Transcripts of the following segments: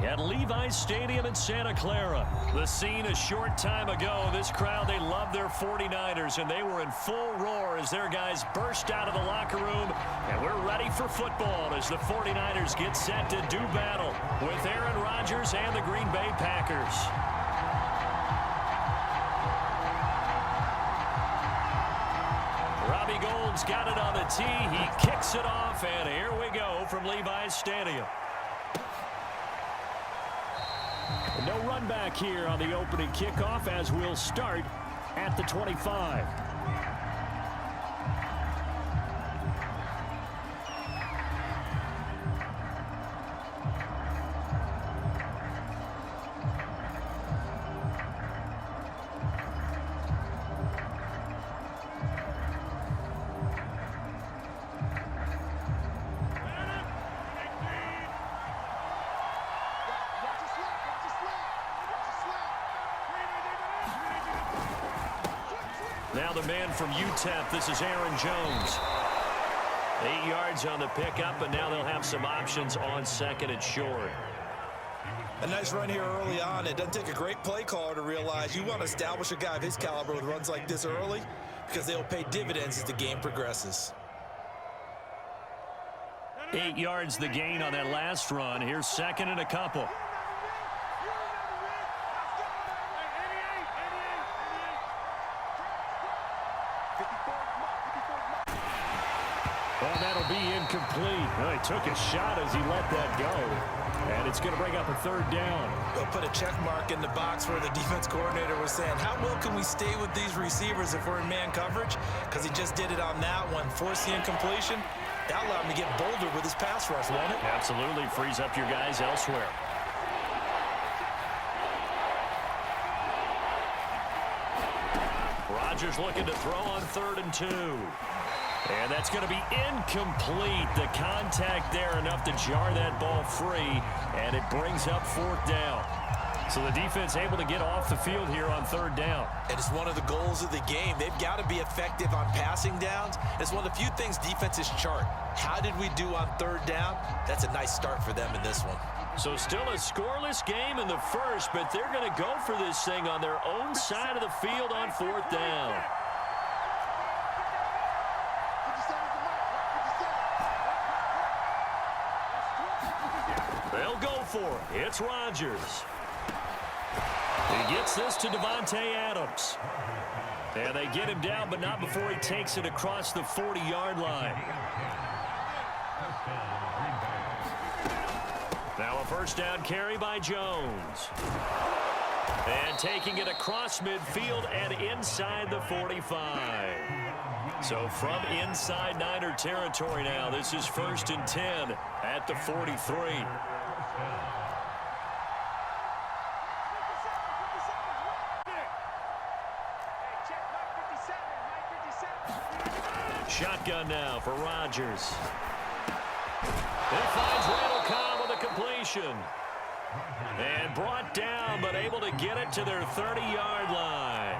at Levi's Stadium in Santa Clara. The scene a short time ago. This crowd, they love their 49ers, and they were in full roar as their guys burst out of the locker room. And we're ready for football as the 49ers get set to do battle with Aaron Rodgers and the Green Bay Packers. Robbie Gould's got it on the tee. He kicks it off, and here we go from Levi's Stadium. No run back here on the opening kickoff as we'll start at the 25. Now the man from UTEP, this is Aaron Jones. 8 yards on the pickup, and now they'll have some options on second and short. A nice run here early on. It doesn't take a great play caller to realize you want to establish a guy of his caliber with runs like this early because they'll pay dividends as the game progresses. 8 yards the gain on that last run. Here's second and a couple. Well, that'll be incomplete. Well, he took a shot as he let that go. And it's going to bring up a third down. They'll put a check mark in the box where the defense coordinator was saying, how well can we stay with these receivers if we're in man coverage? Because he just did it on that one. Force the incompletion. That allowed him to get bolder with his pass rush, won't it? Absolutely. Frees up your guys elsewhere. Rodgers looking to throw on 3rd and 2. And that's going to be incomplete. The contact there enough to jar that ball free, and it brings up 4th down. So the defense able to get off the field here on 3rd down. And it's one of the goals of the game. They've got to be effective on passing downs. It's one of the few things defenses chart. How did we do on 3rd down? That's a nice start for them in this one. So still a scoreless game in the first, but they're going to go for this thing on their own side of the field on 4th down. They'll go for it. It's Rodgers. He gets this to Davante Adams. And they get him down, but not before he takes it across the 40-yard line. Now a first down carry by Jones. And taking it across midfield and inside the 45. So from inside Niner territory now, this is 1st and 10 at the 43. Shotgun now for Rodgers. It finds Randall Cobb with a completion. And brought down, but able to get it to their 30-yard line.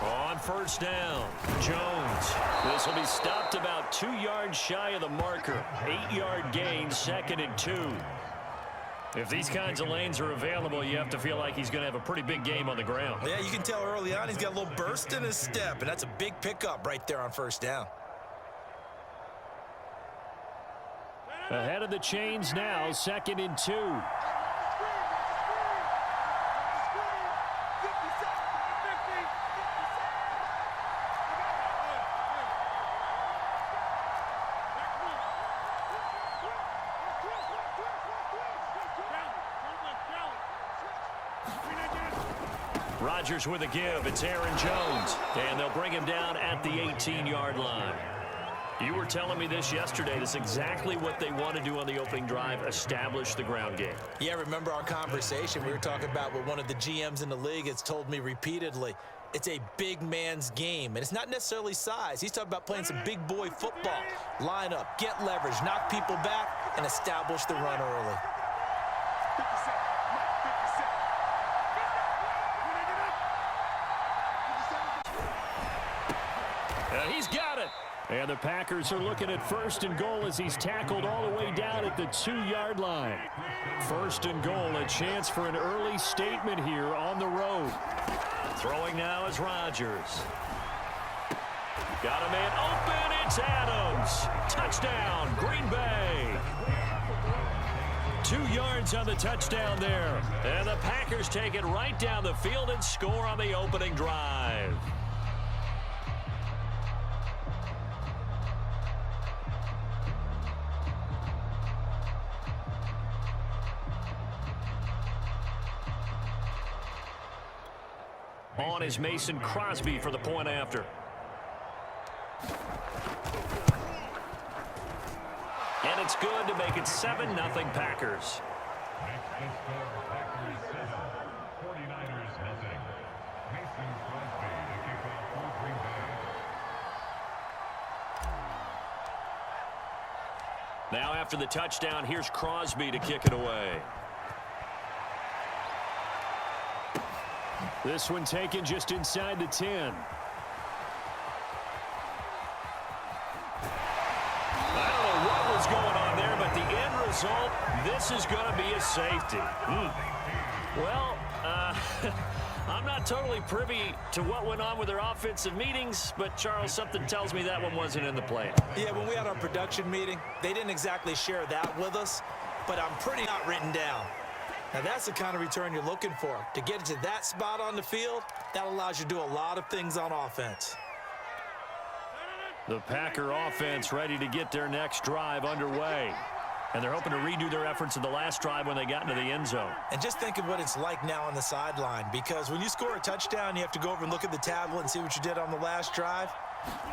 On 1st down, Jones. This will be stopped about 2 yards shy of the marker. 8-yard gain, 2nd and 2. If these kinds of lanes are available, you have to feel like he's going to have a pretty big game on the ground. Yeah, you can tell early on he's got a little burst in his step, and that's a big pickup right there on 1st down. Ahead of the chains now, 2nd and 2. Rodgers with a give. It's Aaron Jones. And they'll bring him down at the 18-yard line. You were telling me this yesterday. This is exactly what they want to do on the opening drive, establish the ground game. Yeah, remember our conversation we were talking about with one of the GMs in the league has told me repeatedly. It's a big man's game, and it's not necessarily size. He's talking about playing some big boy football. Line up, get leverage, knock people back, and establish the run early. He's got it. And the Packers are looking at 1st and goal as he's tackled all the way down at the 2-yard line. 1st and goal, a chance for an early statement here on the road. Throwing now is Rodgers. Got a man open, it's Adams. Touchdown, Green Bay. 2 yards on the touchdown there. And the Packers take it right down the field and score on the opening drive. On is Mason Crosby for the point after. And it's good to make it 7-0 Packers. Now after the touchdown, here's Crosby to kick it away. This one taken just inside the 10. I don't know what was going on there, but the end result, this is going to be a safety. Well, I'm not totally privy to what went on with their offensive meetings, but, Charles, something tells me that one wasn't in the plan. Yeah, when we had our production meeting, they didn't exactly share that with us, but I'm pretty not written down. Now, that's the kind of return you're looking for. To get it to that spot on the field, that allows you to do a lot of things on offense. The Packer offense ready to get their next drive underway. And they're hoping to redo their efforts in the last drive when they got into the end zone. And just think of what it's like now on the sideline, because when you score a touchdown, you have to go over and look at the tablet and see what you did on the last drive.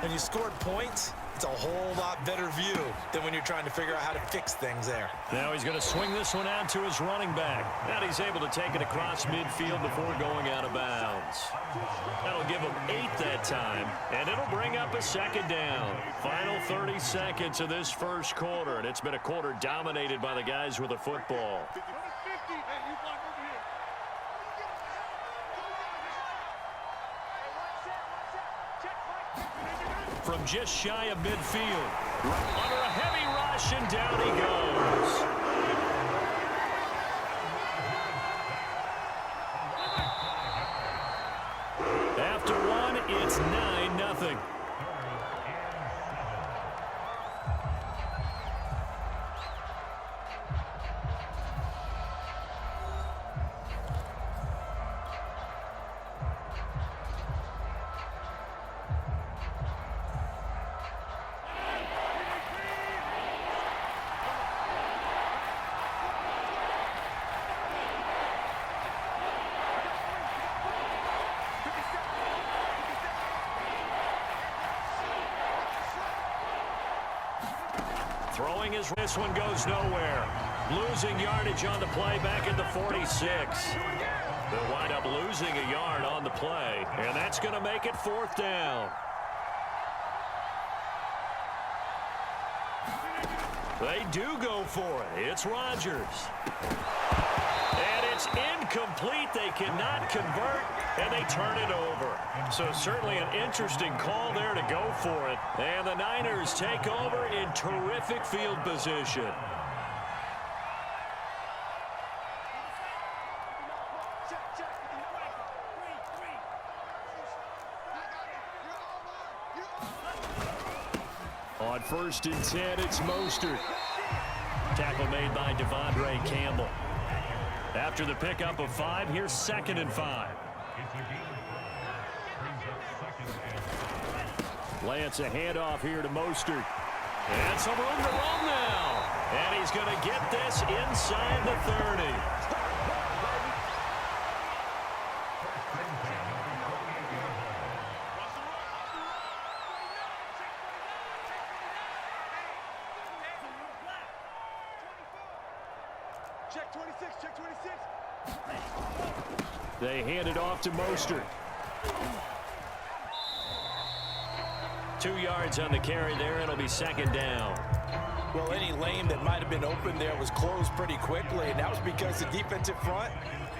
When you scored points, it's a whole lot better view than when you're trying to figure out how to fix things there. Now he's going to swing this one out to his running back. And he's able to take it across midfield before going out of bounds. That'll give him 8 that time, and it'll bring up a 2nd down. Final 30 seconds of this first quarter, and it's been a quarter dominated by the guys with the football. From just shy of midfield, under a heavy rush, and down he goes. After one, it's 9-0. Throwing his this one goes nowhere. Losing yardage on the play back at the 46. They'll wind up losing a yard on the play, and that's going to make it 4th down. They do go for it. It's Rodgers. And it's incomplete. They cannot convert, and they turn it over. So certainly an interesting call there to go for it. And the Niners take over in terrific field position. On 1st and 10, it's Mostert. Tackle made by Devondre Campbell. After the pickup of 5, here's 2nd and 5. Lance a handoff here to Mostert. And some room to run now. And he's going to get this inside the 30. Check 26, check 26. They hand it off to Mostert. 2 yards on the carry there. It'll be 2nd down. Well, any lane that might have been open there was closed pretty quickly, and that was because the defensive front,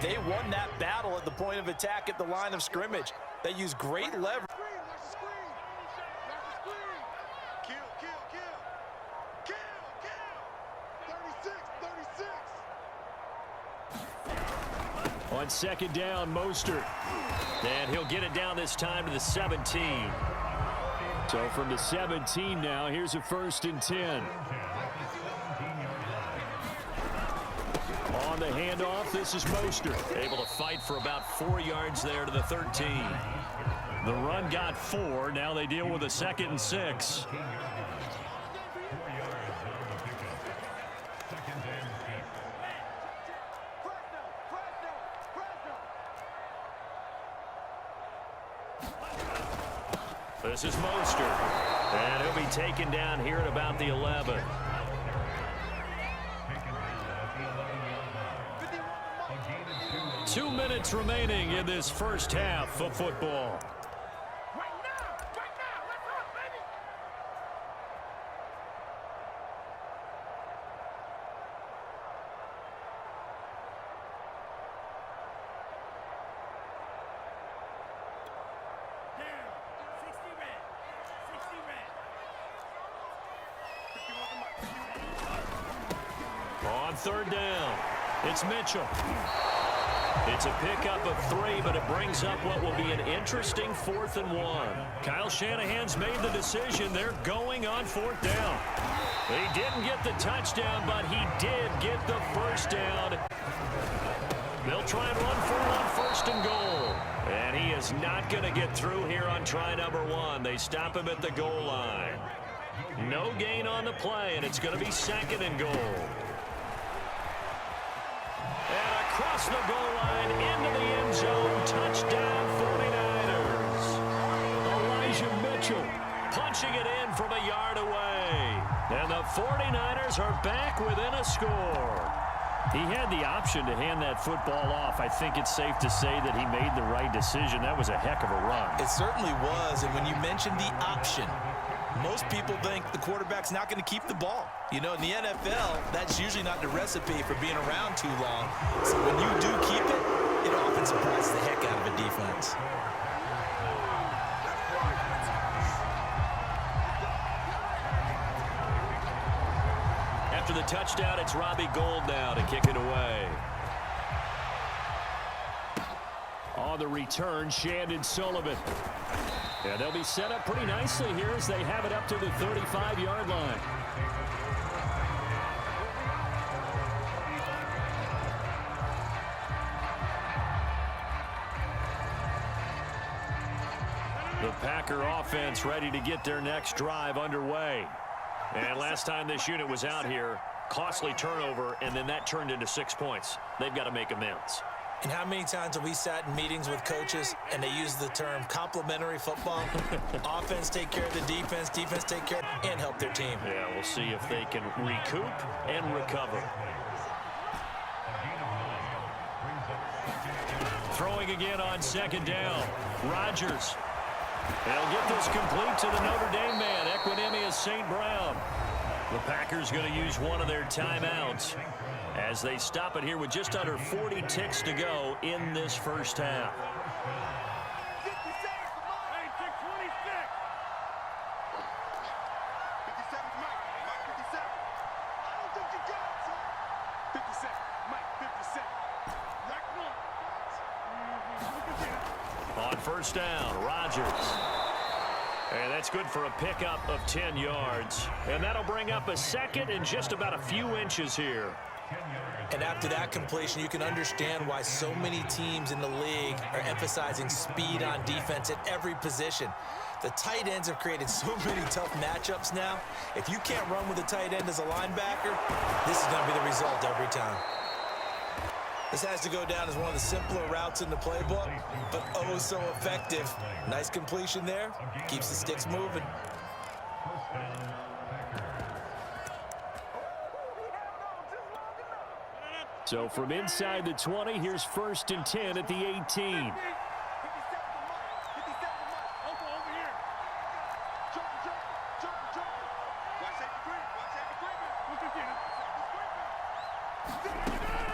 they won that battle at the point of attack at the line of scrimmage. They used great leverage. Kill. 36, 36. On second down, Mostert. And he'll get it down this time to the 17. So from the 17 now, here's a 1st and 10. On the handoff, this is Mostert. Able to fight for about 4 yards there to the 13. The run got 4. Now they deal with a 2nd and 6. This is Mostert. And he'll be taken down here at about the 11. Two minutes remaining in this first half of football. On third down, it's Mitchell. It's a pickup of 3, but it brings up what will be an interesting 4th and 1. Kyle Shanahan's made the decision. They're going on 4th down. He didn't get the touchdown, but he did get the first down. They'll try and run for it on 1st and goal. And he is not going to get through here on try number 1. They stop him at the goal line. No gain on the play, and it's going to be 2nd and goal. And across the goal line into the end zone. Touchdown 49ers. Elijah Mitchell punching it in from a yard away. And the 49ers are back within a score. He had the option to hand that football off. I think it's safe to say that he made the right decision. That was a heck of a run. It certainly was. And when you mentioned the option, most people think the quarterback's not going to keep the ball. You know, in the NFL, that's usually not the recipe for being around too long. So when you do keep it, it often surprises the heck out of a defense. After the touchdown, it's Robbie Gould now to kick it away. On the return, Shandon Sullivan. And they'll be set up pretty nicely here as they have it up to the 35-yard line. The Packer offense ready to get their next drive underway. And last time this unit was out here, costly turnover, and then that turned into 6 points. They've got to make amends. And how many times have we sat in meetings with coaches and they use the term complementary football? Offense take care of the defense, defense take care and help their team. Yeah, we'll see if they can recoup and recover. Throwing again on 2nd down. Rodgers. They'll get this complete to the Notre Dame man, Equanimeous St. Brown. The Packers going to use one of their timeouts as they stop it here with just under 40 ticks to go in this first half. 57, hey, 26. 57, Mike 57. I don't think you got it, son. 57, Mike 57. On first down, Rodgers. And that's good for a pickup of 10 yards. And that'll bring up a 2nd and just about a few inches here. And after that completion, you can understand why so many teams in the league are emphasizing speed on defense at every position. The tight ends have created so many tough matchups now. If you can't run with a tight end as a linebacker, this is going to be the result every time. This has to go down as one of the simpler routes in the playbook, but oh so effective. Nice completion there. Keeps the sticks moving. So from inside the 20, here's 1st and 10 at the 18.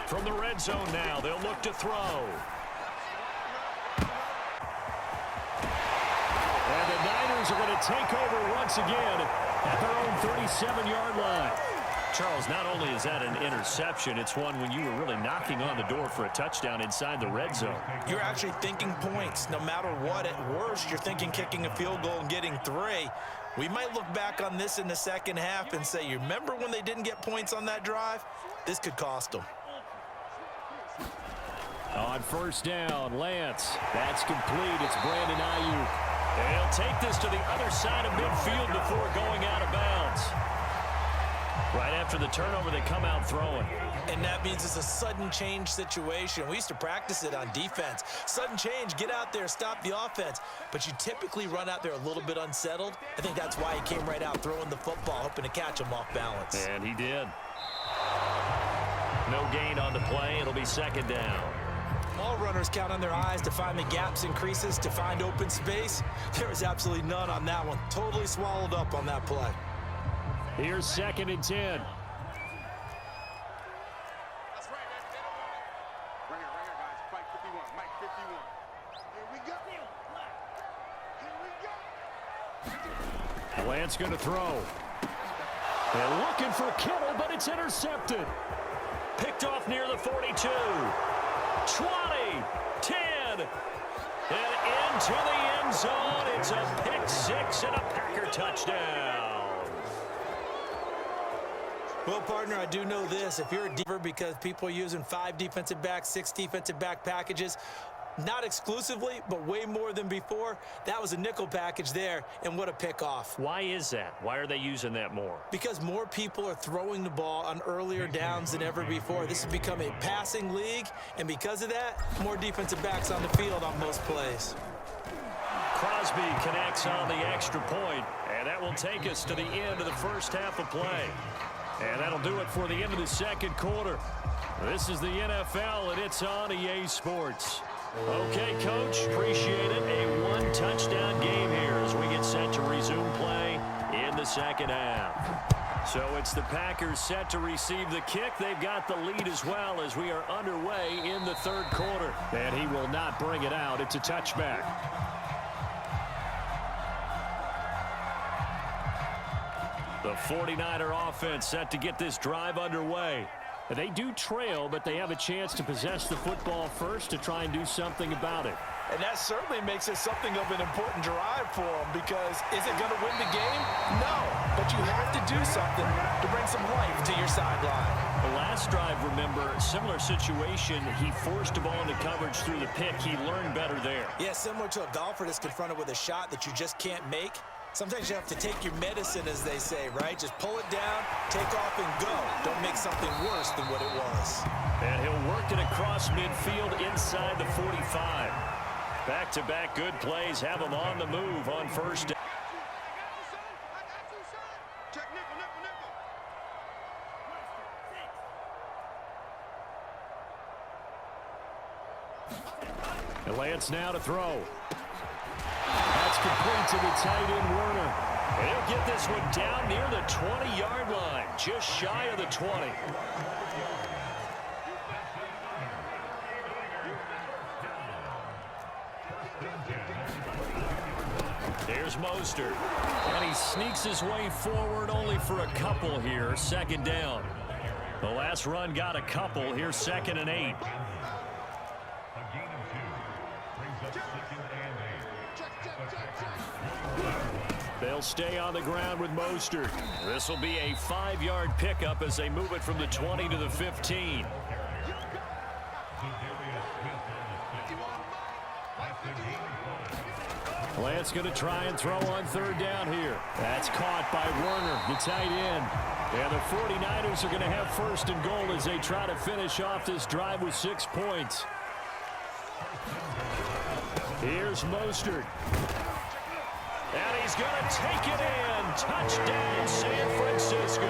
From the red zone now, they'll look to throw. And the Niners are going to take over once again at their own 37-yard line. Charles, not only is that an interception, it's one when you were really knocking on the door for a touchdown inside the red zone. You're actually thinking points. No matter what, at worst, you're thinking kicking a field goal and getting 3. We might look back on this in the second half and say, you remember when they didn't get points on that drive? This could cost them. On first down, Lance. That's complete. It's Brandon Ayuk. And he'll take this to the other side of midfield before going out of bounds. Right after the turnover, they come out throwing. And that means it's a sudden change situation. We used to practice it on defense. Sudden change, get out there, stop the offense. But you typically run out there a little bit unsettled. I think that's why he came right out throwing the football, hoping to catch him off balance. And he did. No gain on the play. It'll be second down. All runners count on their eyes to find the gaps and creases, to find open space. There was absolutely none on that one. Totally swallowed up on that play. Here's 2nd and 10. That's right, man. Right here, guys. Mike 51. Mike 51. Here we go. Here we go. Lance going to throw. They're looking for Kittle, but it's intercepted. Picked off near the 42. 20, 10, and into the end zone. It's a pick 6 and a Packer touchdown. Well, partner, I do know this. If you're a deeper, because people are using 5 defensive backs, 6 defensive back packages, not exclusively, but way more than before, that was a nickel package there, and what a pickoff. Why is that? Why are they using that more? Because more people are throwing the ball on earlier downs than ever before. This has become a passing league, and because of that, more defensive backs on the field on most plays. Crosby connects on the extra point, and that will take us to the end of the first half of play. And that'll do it for the end of the second quarter. This is the NFL, and it's on EA Sports. Okay, Coach, appreciate it. A 1-touchdown game here as we get set to resume play in the second half. So it's the Packers set to receive the kick. They've got the lead as well as we are underway in the third quarter. And he will not bring it out. It's a touchback. The 49er offense set to get this drive underway. They do trail, but they have a chance to possess the football first to try and do something about it. And that certainly makes it something of an important drive for them, because is it going to win the game? No, but you have to do something to bring some life to your sideline. The last drive, remember, similar situation. He forced a ball into coverage through the pick. He learned better there. Yeah, similar to a golfer that's confronted with a shot that you just can't make. Sometimes you have to take your medicine, as they say, right? Just pull it down, take off, and go. Don't make something worse than what it was. And he'll work it across midfield inside the 45. Back-to-back good plays have him on the move on first down. Check nickel, nickel, nickel. And Lance now to throw. That's complete to the tight end, Werner. And he'll get this one down near the 20-yard line, just shy of the 20. There's Mostert. And he sneaks his way forward only for a couple here, second down. The last run got a couple. Here's 2nd and 8. They'll stay on the ground with Mostert. This will be a 5-yard pickup as they move it from the 20 to the 15. Lance going to try and throw on third down here. That's caught by Werner, the tight end. And the 49ers are going to have first and goal as they try to finish off this drive with 6 points. Here's Mostert. And he's going to take it in. Touchdown, San Francisco.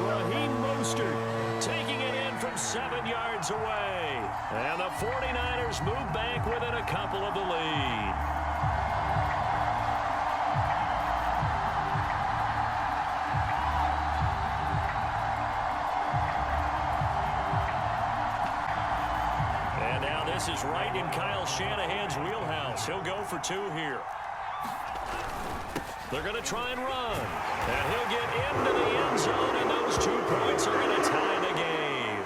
Raheem Mostert taking it in from 7 yards away. And the 49ers move back within a couple of the lead. And now this is right in Kyle Shanahan's wheelhouse. He'll go for 2 here. They're going to try and run. And he'll get into the end zone, and those 2 points are going to tie the game.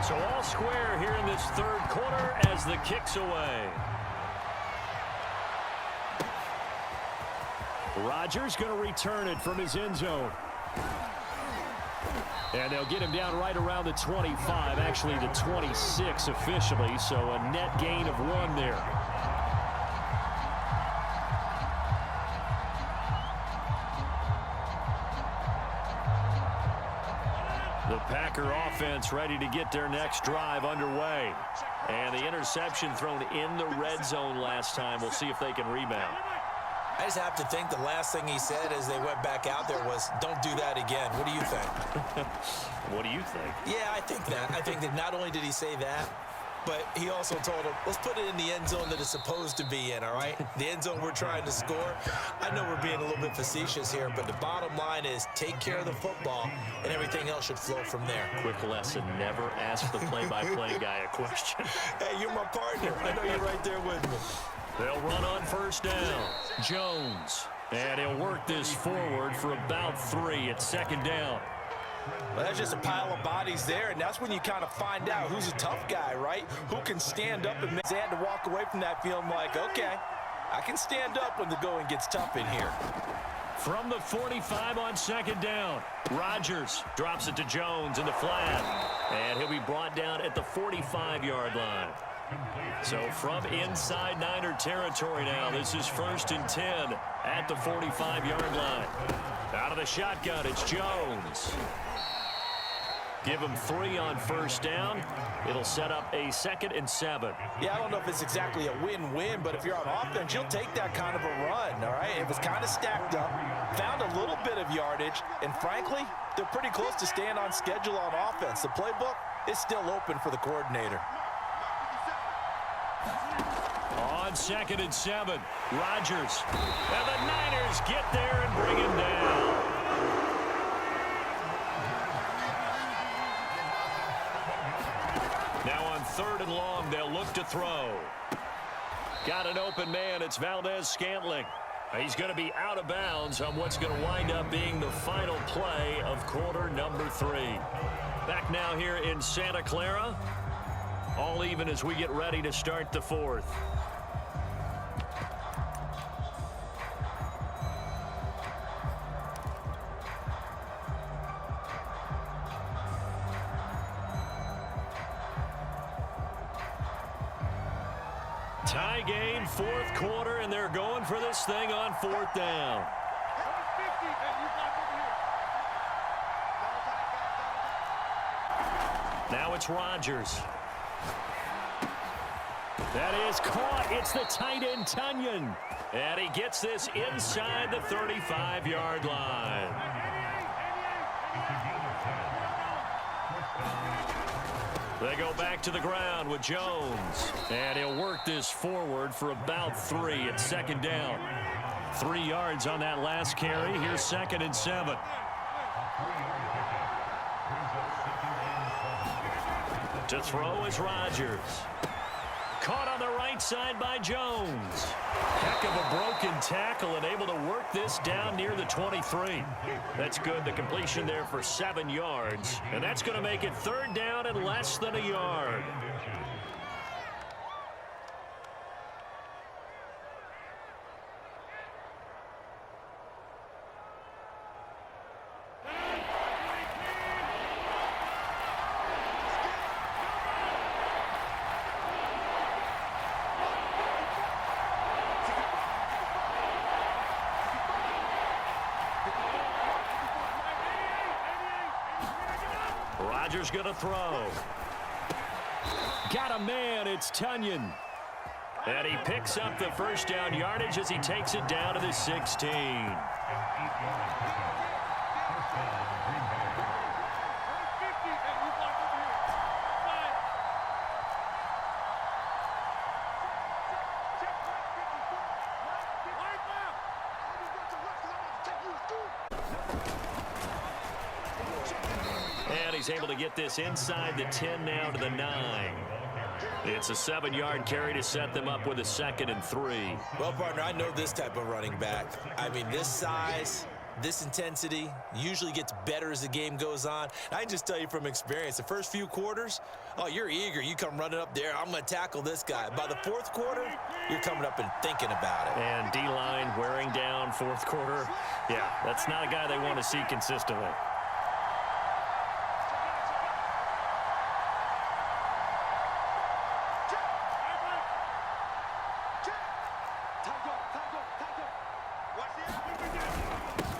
So all square here in this third quarter as the kick's away. Rodgers going to return it from his end zone. And they'll get him down right around the 25, actually the 26 officially, so a net gain of 1 there. The Packer offense ready to get their next drive underway. And the interception thrown in the red zone last time. We'll see if they can rebound. I just have to think the last thing he said as they went back out there was, don't do that again. What do you think? What do you think? Yeah, I think that. I think that not only did he say that, but he also told him, let's put it in the end zone that it's supposed to be in, all right? The end zone we're trying to score. I know we're being a little bit facetious here, but the bottom line is take care of the football, and everything else should flow from there. Quick lesson, never ask the play-by-play guy a question. Hey, you're my partner. I know you're right there with me. They'll run on first down. Jones. And he'll work this forward for about 3 at second down. Well, that's just a pile of bodies there, and that's when you kind of find out who's a tough guy, right? Who can stand up, and they had to walk away from that feeling like, okay, I can stand up when the going gets tough in here. From the 45 on second down, Rodgers drops it to Jones in the flat, and he'll be brought down at the 45-yard line. So from inside Niner territory now, this is 1st and 10 at the 45-yard line. Out of the shotgun, it's Jones. Give him 3 on first down. It'll set up a 2nd and 7. Yeah, I don't know if it's exactly a win-win, but if you're on offense, you'll take that kind of a run, all right? It was kind of stacked up, found a little bit of yardage, and frankly, they're pretty close to staying on schedule on offense. The playbook is still open for the coordinator. On 2nd and 7, Rodgers. And the Niners get there and bring him down. Now on 3rd and long, they'll look to throw. Got an open man. It's Valdez-Scantling. He's going to be out of bounds on what's going to wind up being the final play of quarter number 3. Back now here in Santa Clara. All even as we get ready to start the 4th. Tie game, 4th quarter, and they're going for this thing on 4th down. Now it's Rodgers. That is caught. It's the tight end, Tunyon. And he gets this inside the 35-yard line. They go back to the ground with Jones. And he'll work this forward for about 3 at second down. 3 yards on that last carry. Here's 2nd and 7. To throw is Rodgers. Caught on the right side by Jones. Heck of a broken tackle and able to work this down near the 23. That's good. The completion there for 7 yards. And that's going to make it 3rd down and less than a yard. Rodgers going to throw. Got a man. It's Tunyon. And he picks up the first down yardage as he takes it down to the 16. And he's able to get this inside the 10 now to the 9. It's a 7-yard carry to set them up with a 2nd and 3. Well, partner, I know this type of running back. I mean, this size, this intensity usually gets better as the game goes on. I can just tell you from experience, the first few quarters, oh, you're eager. You come running up there, I'm going to tackle this guy. By the 4th quarter, you're coming up and thinking about it. And D-line wearing down 4th quarter. Yeah, that's not a guy they want to see consistently.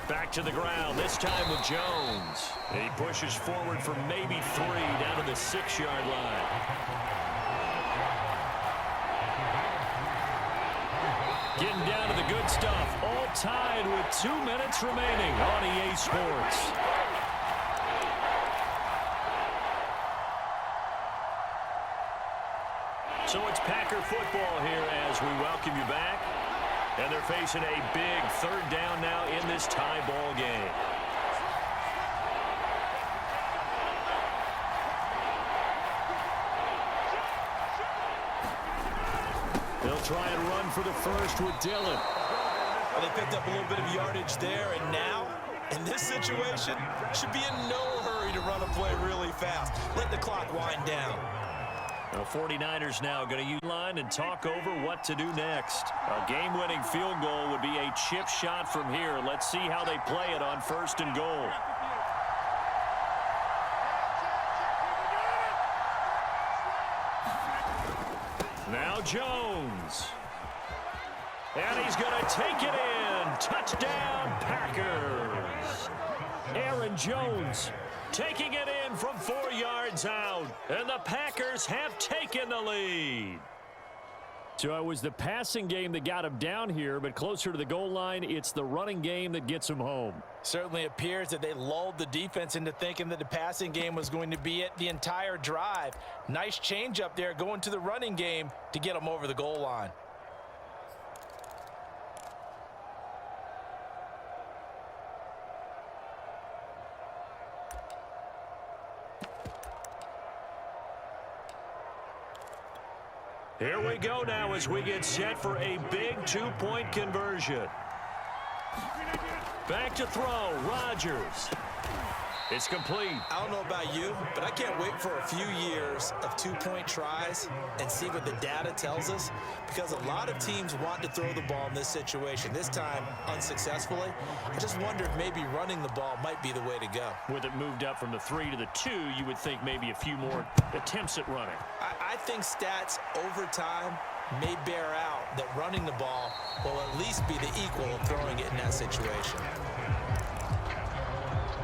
Back to the ground, this time with Jones. He pushes forward for maybe 3 down to the 6-yard line. Getting down to the good stuff. All tied with 2 minutes remaining on EA Sports. So it's Packer football here as we welcome you back. And they're facing a big 3rd down now in this tie ball game. They'll try and run for the first with Dillon. Well, they picked up a little bit of yardage there, and now, in this situation, should be in no hurry to run a play really fast. Let the clock wind down. The 49ers now going to use line and talk over what to do next. A game-winning field goal would be a chip shot from here. Let's see how they play it on 1st and goal. Now Jones. And he's going to take it in. Touchdown, Packers. Aaron Jones taking it in from 4 yards out. And the Packers have taken the lead. So it was the passing game that got him down here, but closer to the goal line, it's the running game that gets him home. Certainly appears that they lulled the defense into thinking that the passing game was going to be it the entire drive. Nice change up there going to the running game to get them over the goal line. Here we go now as we get set for a big 2-point conversion. Back to throw, Rodgers. It's complete. I don't know about you, but I can't wait for a few years of 2-point tries and see what the data tells us, because a lot of teams want to throw the ball in this situation. This time, unsuccessfully. I just wonder if maybe running the ball might be the way to go. With it moved up from the 3 to the 2, you would think maybe a few more attempts at running. I think stats over time may bear out that running the ball will at least be the equal of throwing it in that situation.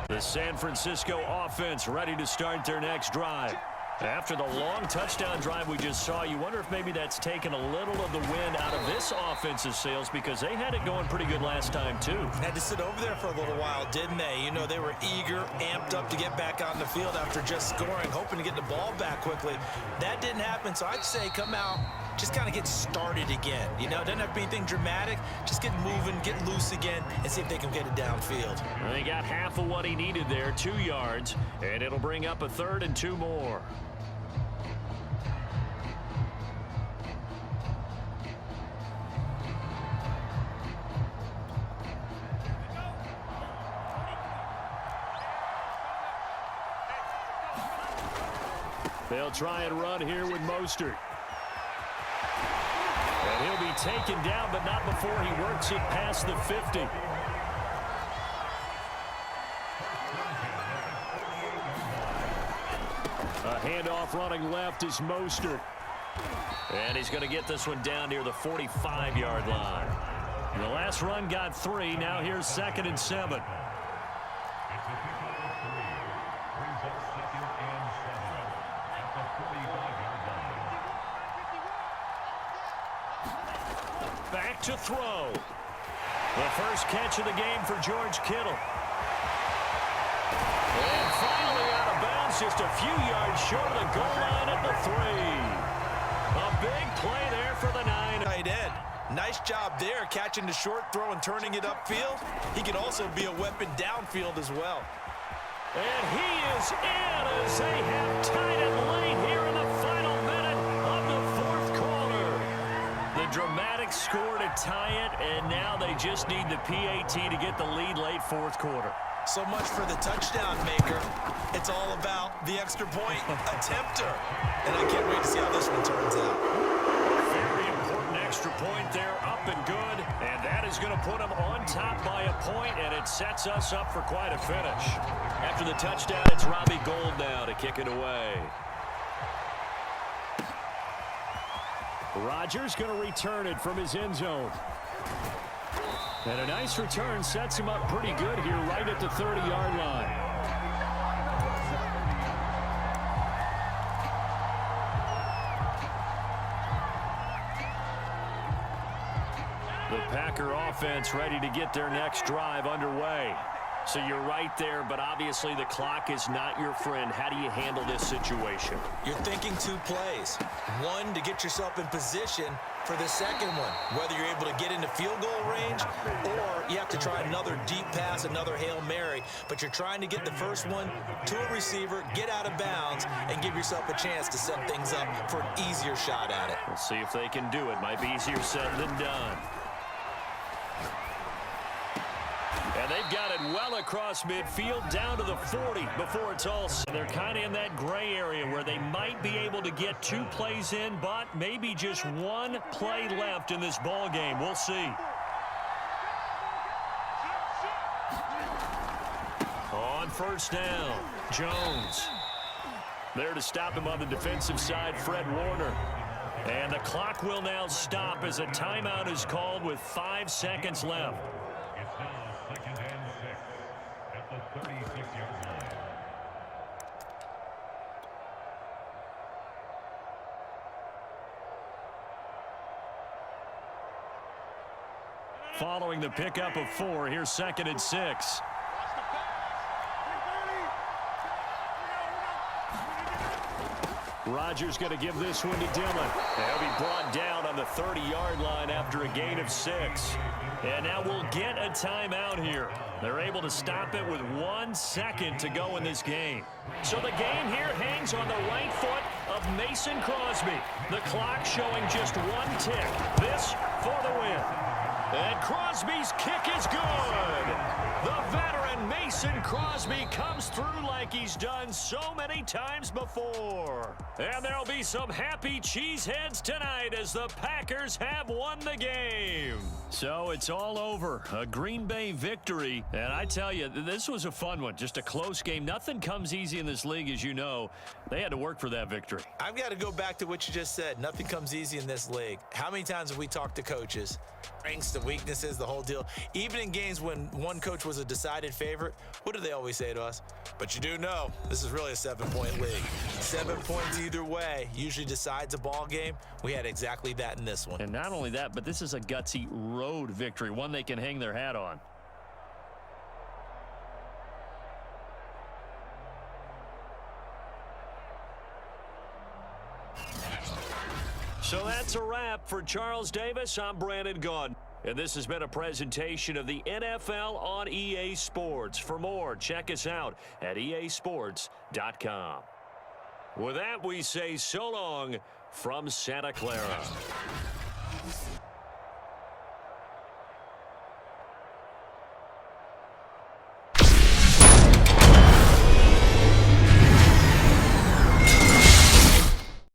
The San Francisco offense ready to start their next drive. After the long touchdown drive we just saw, you wonder if maybe that's taken a little of the wind out of this offense's sails, because they had it going pretty good last time too. Had to sit over there for a little while, didn't they? You know, they were eager, amped up to get back on the field after just scoring, hoping to get the ball back quickly. That didn't happen, so I'd say come out, just kind of get started again. You know, it doesn't have to be anything dramatic. Just get moving, get loose again, and see if they can get it downfield. They got half of what he needed there, 2 yards, and it'll bring up a 3rd and 2 more. They'll try and run here with Mostert. And he'll be taken down, but not before he works it past the 50. A handoff running left is Mostert. And he's going to get this one down near the 45-yard line. And the last run got 3. Now here's 2nd and 7. Back to throw. The first catch of the game for George Kittle. And finally out of bounds, just a few yards short of the goal line at the 3. A big play there for the 9. Tight end. Nice job there, catching the short throw and turning it upfield. He can also be a weapon downfield as well. And he is in as they have tied it late here in the final minute of the big score to tie it, and now they just need the PAT to get the lead late fourth quarter. So much for the touchdown maker. It's all about the extra point attempter. And I can't wait to see how this one turns out. Very important extra point there, up and good. And that is going to put them on top by a point, and it sets us up for quite a finish. After the touchdown, it's Robbie Gould now to kick it away. Rodgers going to return it from his end zone. And a nice return sets him up pretty good here right at the 30-yard line. The Packer offense ready to get their next drive underway. So you're right there, but obviously the clock is not your friend. How do you handle this situation? You're thinking 2 plays. One, to get yourself in position for the second one, whether you're able to get into field goal range or you have to try another deep pass, another Hail Mary, but you're trying to get the first one to a receiver, get out of bounds, and give yourself a chance to set things up for an easier shot at it. We'll see if they can do it. Might be easier said than done. And they've got it well across midfield down to the 40 before it's all set. They're kind of in that gray area where they might be able to get 2 plays in, but maybe just 1 play left in this ball game. We'll see. On first down, Jones. There to stop him on the defensive side, Fred Warner. And the clock will now stop as a timeout is called with 5 seconds left. Following the pickup of 4, here's 2nd and 6. Rodgers going to give this one to Dillon. They'll be brought down on the 30-yard line after a gain of 6. And now we'll get a timeout here. They're able to stop it with 1 second to go in this game. So the game here hangs on the right foot of Mason Crosby. The clock showing just 1 tick. This for the win. And Crosby's kick is good. The veteran Mason Crosby comes through like he's done so many times before. And there'll be some happy cheeseheads tonight as the Packers have won the game. So it's all over. A Green Bay victory. And I tell you, this was a fun one. Just a close game. Nothing comes easy in this league, as you know. They had to work for that victory. I've got to go back to what you just said. Nothing comes easy in this league. How many times have we talked to coaches? Strengths, the weaknesses, the whole deal. Even in games when one coach was a decided favorite, what do they always say to us? But you do know, this is really a 7-point league. 7 points either way usually decides a ball game. We had exactly that in this one. And not only that, but this is a gutsy road victory, one they can hang their hat on. So that's a wrap for Charles Davis. I'm Brandon Gaudin. And this has been a presentation of the NFL on EA Sports. For more, check us out at easports.com. With that, we say so long from Santa Clara.